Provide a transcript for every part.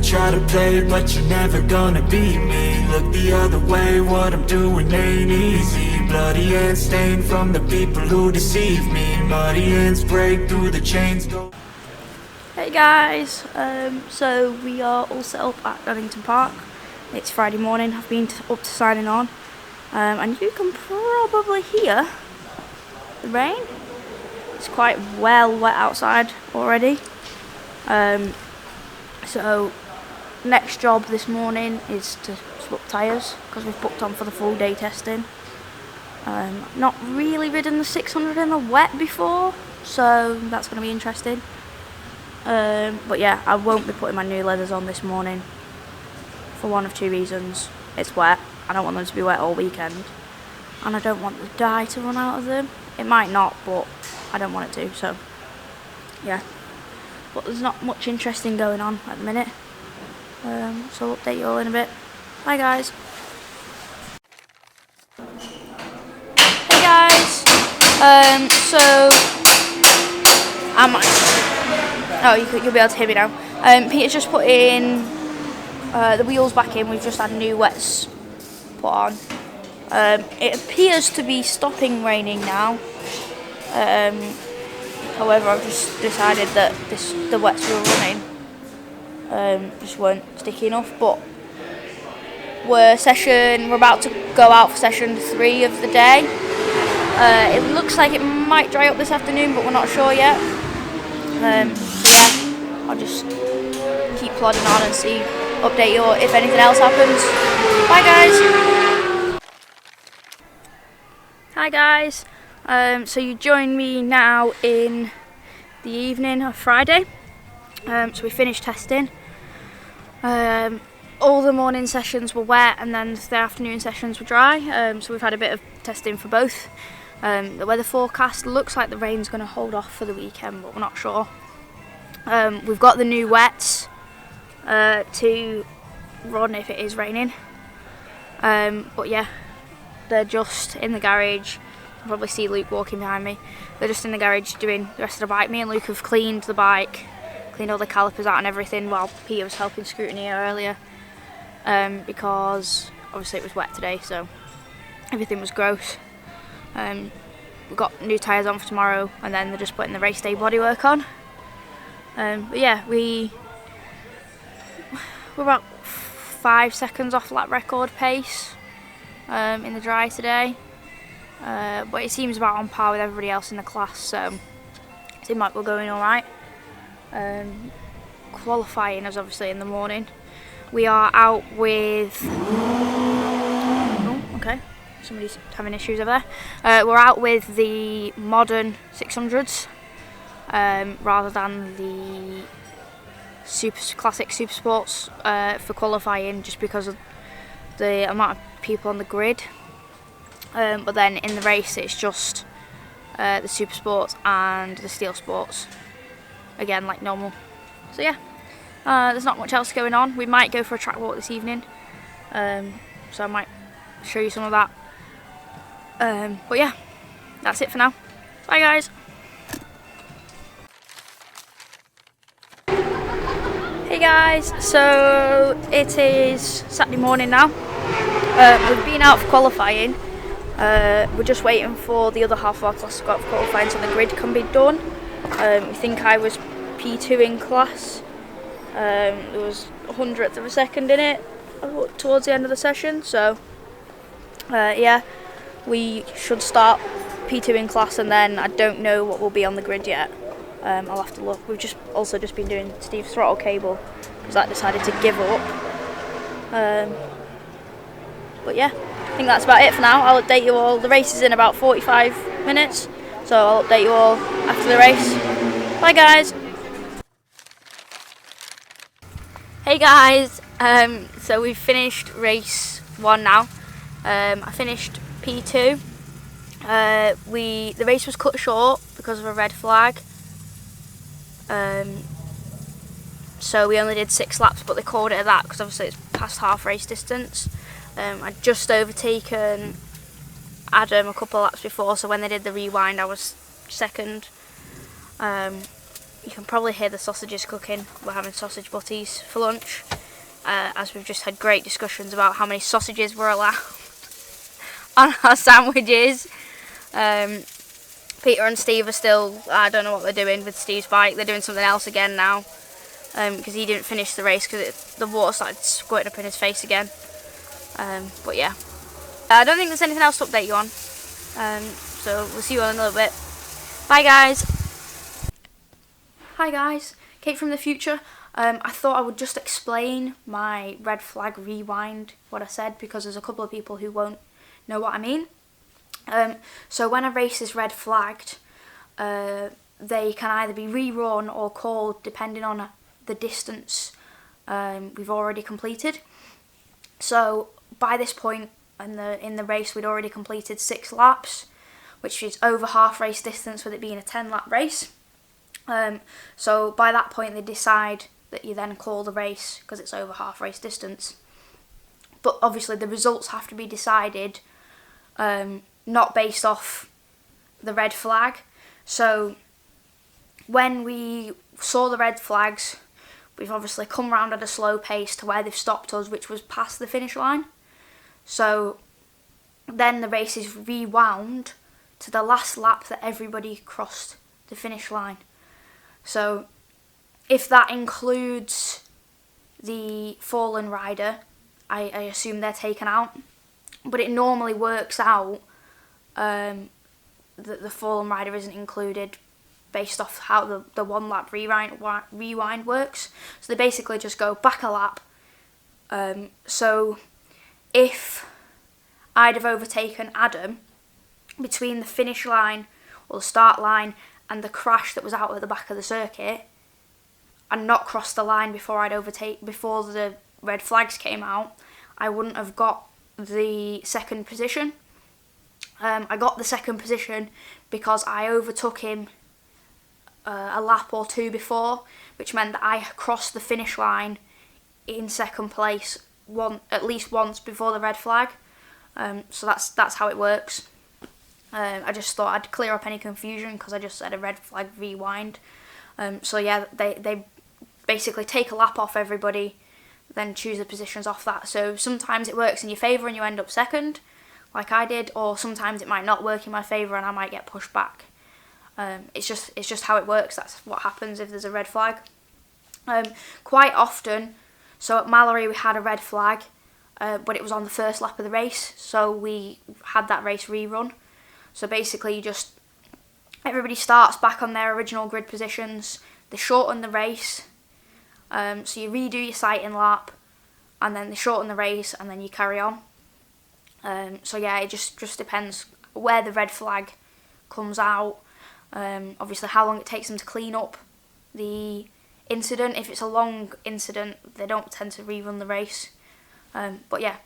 try to play, but you're never gonna beat me. Look the other way, what I'm doing ain't easy. Bloody hands stained from the people who deceive me. Muddy hands break through the chains. Hey guys, so we are all set up at Donington Park. It's Friday morning. I've been up to signing on, and you can probably hear the rain. It's quite well wet outside already. So next job this morning is to swap tyres because we've booked on for the full day testing. Not really ridden the 600 in the wet before, so that's going to be interesting. But yeah, I won't be putting my new leathers on this morning for one of two reasons. It's wet. I don't want them to be wet all weekend, and I don't want the dye to run out of them. It might not, but I don't want it to, so yeah. But there's not much interesting going on at the minute, so I'll update you all in a bit. Bye guys. Hey guys, so you'll be able to hear me now. Peter's just put in the wheels back in. We've just had new wets put on. It appears to be stopping raining now. However, I've just decided that the wets we were running just weren't sticky enough. But we're about to go out for session 3 of the day. It looks like it might dry up this afternoon, but we're not sure yet. So yeah, I'll just keep plodding on and update you if anything else happens. Bye guys. Hi guys. So you join me now in the evening of Friday. So we finished testing. All the morning sessions were wet, and then the afternoon sessions were dry. So we've had a bit of testing for both. The weather forecast looks like the rain's going to hold off for the weekend, but we're not sure. We've got the new wets to run if it is raining. But yeah, they're just in the garage. You'll probably see Luke walking behind me. They're just in the garage doing the rest of the bike. Me and Luke have cleaned the bike, cleaned all the calipers out and everything while Peter was helping scrutiny earlier. Because obviously it was wet today, so everything was gross. We've got new tyres on for tomorrow, and then they're just putting the race day bodywork on. But yeah, we're about 5 seconds off lap record pace in the dry today. But it seems about on par with everybody else in the class, so it seems like we're going alright. Qualifying is obviously in the morning. We are out with... Oh, okay. Somebody's having issues over there. We're out with the modern 600s rather than the classic super sports for qualifying, just because of the amount of people on the grid. But then in the race it's just the super sports and the steel sports, again like normal. So yeah, there's not much else going on. We might go for a track walk this evening, so I might show you some of that. But yeah, that's it for now. Bye guys. Hey guys, so it is Saturday morning now. We've been out for qualifying. We're just waiting for the other half of our class to go out for qualifying so the grid can be done. I think I was P2 in class. There was 100th of a second in it towards the end of the session, so yeah, we should start P2 in class, and then I don't know what will be on the grid yet. I'll have to look. We've also just been doing Steve's throttle cable because I decided to give up. But yeah, I think that's about it for now. I'll update you all. The race is in about 45 minutes, so I'll update you all after the race. Bye guys. Hey guys, so we've finished race 1 now. I finished P2. The race was cut short because of a red flag. So we only did 6 laps, but they called it at that because obviously it's past half race distance. I'd just overtaken Adam a couple of laps before, so when they did the rewind I was second. you can probably hear the sausages cooking. We're having sausage butties for lunch, as we've just had great discussions about how many sausages we're allowed on our sandwiches. Peter and Steve are still, I don't know what they're doing with Steve's bike. They're doing something else again now, because he didn't finish the race because the water started squirting up in his face again. But yeah, I don't think there's anything else to update you on. So we'll see you all in a little bit. Bye guys. Hi guys, Kate from the future. I thought I would just explain my red flag rewind, what I said, because there's a couple of people who won't know what I mean. So when a race is red flagged, they can either be rerun or called depending on the distance we've already completed. So by this point in the race, we'd already completed 6 laps, which is over half race distance with it being a 10-lap race. So by that point they decide that you then call the race because it's over half race distance. But obviously the results have to be decided not based off the red flag. So when we saw the red flags, we've obviously come round at a slow pace to where they've stopped us, which was past the finish line. So then the race is rewound to the last lap that everybody crossed the finish line. So if that includes the fallen rider, I assume they're taken out. But it normally works out that the fallen rider isn't included based off how the 1 lap rewind works. So they basically just go back a lap. So if I'd have overtaken Adam between the finish line or the start line and the crash that was out at the back of the circuit, and not crossed the line before before the red flags came out, I wouldn't have got the second position. I got the second position because I overtook him a lap or 2 before, which meant that I crossed the finish line in second place at least once before the red flag. So that's how it works. I just thought I'd clear up any confusion because I just said a red flag rewind. So yeah, they basically take a lap off everybody, then choose the positions off that. So sometimes it works in your favour and you end up second, like I did, or sometimes it might not work in my favour and I might get pushed back. It's just how it works. That's what happens if there's a red flag. Quite often, so at Mallory we had a red flag, but it was on the first lap of the race, so we had that race rerun. So basically everybody starts back on their original grid positions, they shorten the race, so you redo your sighting lap, and then they shorten the race, and then you carry on. So yeah, it just depends where the red flag comes out, obviously how long it takes them to clean up the incident. If it's a long incident, they don't tend to rerun the race. But yeah,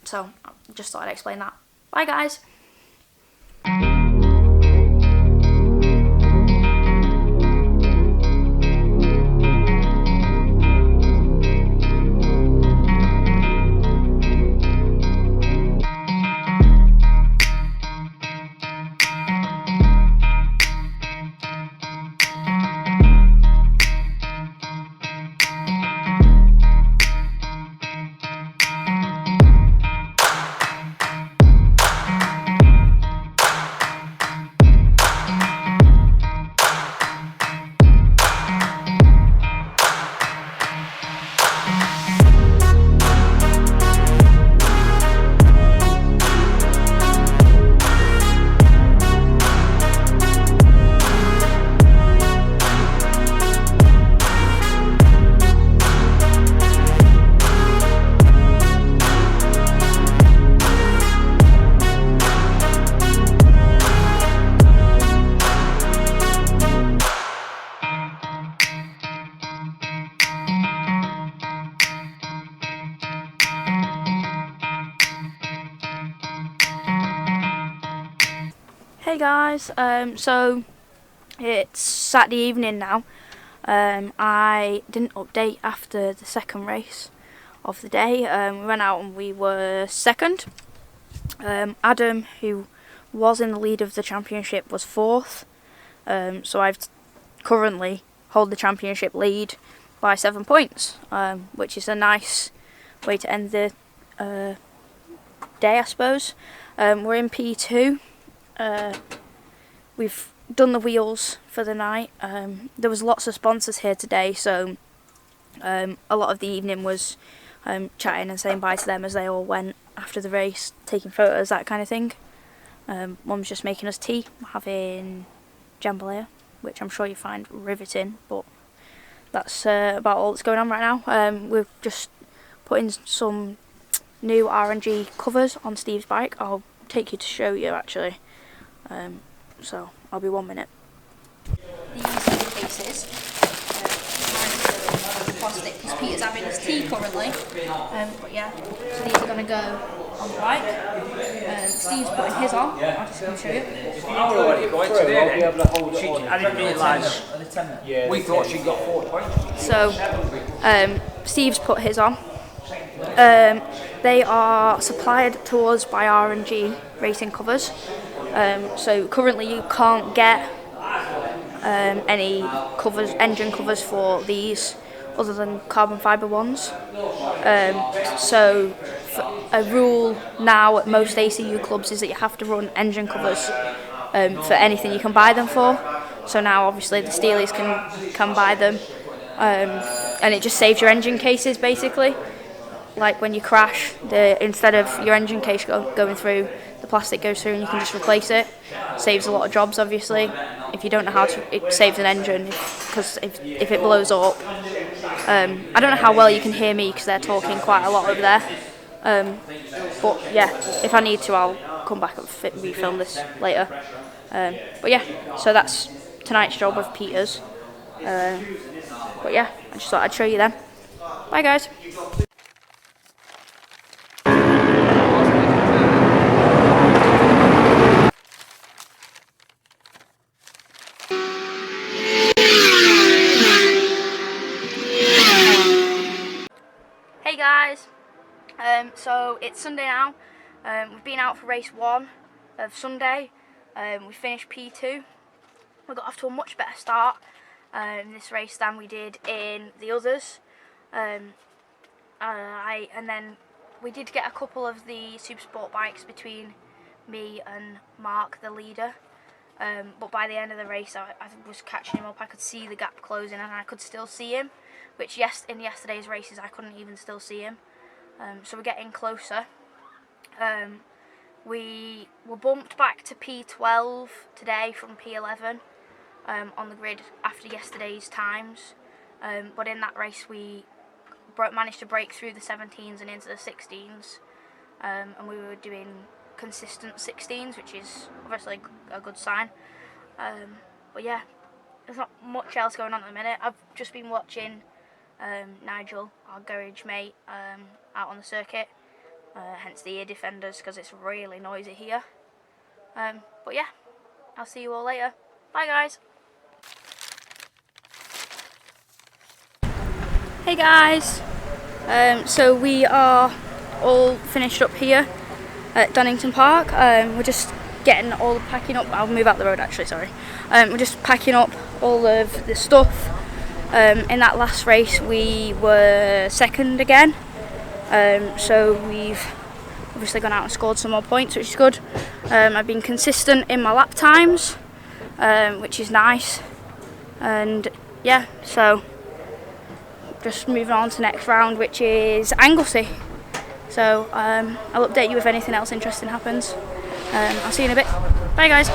so I just thought I'd explain that. Bye guys! Hey guys, so it's Saturday evening now. I didn't update after the second race of the day. We went out and we were second. Adam, who was in the lead of the championship, was fourth. So I've currently hold the championship lead by 7 points, which is a nice way to end the day, I suppose. We're in P2. We've done the wheels for the night. There was lots of sponsors here today, so a lot of the evening was chatting and saying bye to them as they all went after the race, taking photos, that kind of thing. Mum's just making us tea, having jambalaya, which I'm sure you find riveting, but that's about all that's going on right now. We're just putting some new R&G covers on Steve's bike. I'll take you to show you actually, so I'll be 1 minute. These cases, plastic, because Peter's having his tea currently, but yeah, so these are going to go on the bike. Steve's putting his on, I'll just come show you. I already going today then. I didn't realise, we thought she got 4 points. So, Steve's put his on. They are supplied to us by R&G Racing Covers. So currently you can't get any covers, engine covers for these other than carbon fibre ones. So a rule now at most ACU clubs is that you have to run engine covers for anything you can buy them for. So now obviously the Steelies can buy them, and it just saves your engine cases basically. Like when you crash, instead of your engine case going through, the plastic goes through and you can just replace it. Saves a lot of jobs obviously. If you don't know how to, it saves an engine, because if it blows up. I don't know how well you can hear me because they're talking quite a lot over there. But yeah, if I need to, I'll come back and refilm this later. But yeah, so that's tonight's job of Peter's. But yeah, I just thought I'd show you them. Bye guys. Hey guys, so it's Sunday now. We've been out for race 1 of Sunday. We finished P2. We got off to a much better start in this race than we did in the others. And then we did get a couple of the super sport bikes between me and Mark, the leader. But by the end of the race, I was catching him up. I could see the gap closing, and I could still see him, which in yesterday's races I couldn't even still see him. So we're getting closer. We were bumped back to P12 today from P11 on the grid after yesterday's times. But in that race we managed to break through the 17s and into the 16s, and we were doing consistent 16s, which is obviously a good sign. But yeah, there's not much else going on at the minute. I've just been watching Nigel, our garage mate, out on the circuit, hence the ear defenders, because it's really noisy here. But yeah, I'll see you all later. Bye guys. Hey guys, so we are all finished up here at Donington Park. We're just getting all the packing up. I'll move out the road actually, sorry. We're just packing up all of the stuff. In that last race we were second again, so we've obviously gone out and scored some more points, which is good. I've been consistent in my lap times, which is nice, and yeah, so just moving on to next round, which is Anglesey. So I'll update you if anything else interesting happens. I'll see you in a bit. Bye guys.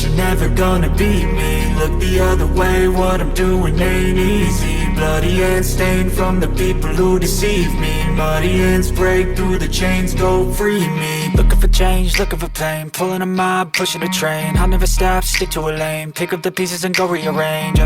You're never gonna beat me. Look the other way, what I'm doing ain't easy. Bloody hands stained from the people who deceive me. Muddy hands break through the chains, go free me. Looking for change, looking for pain. Pulling a mob, pushing a train. I'll never stop, stick to a lane. Pick up the pieces and go rearrange.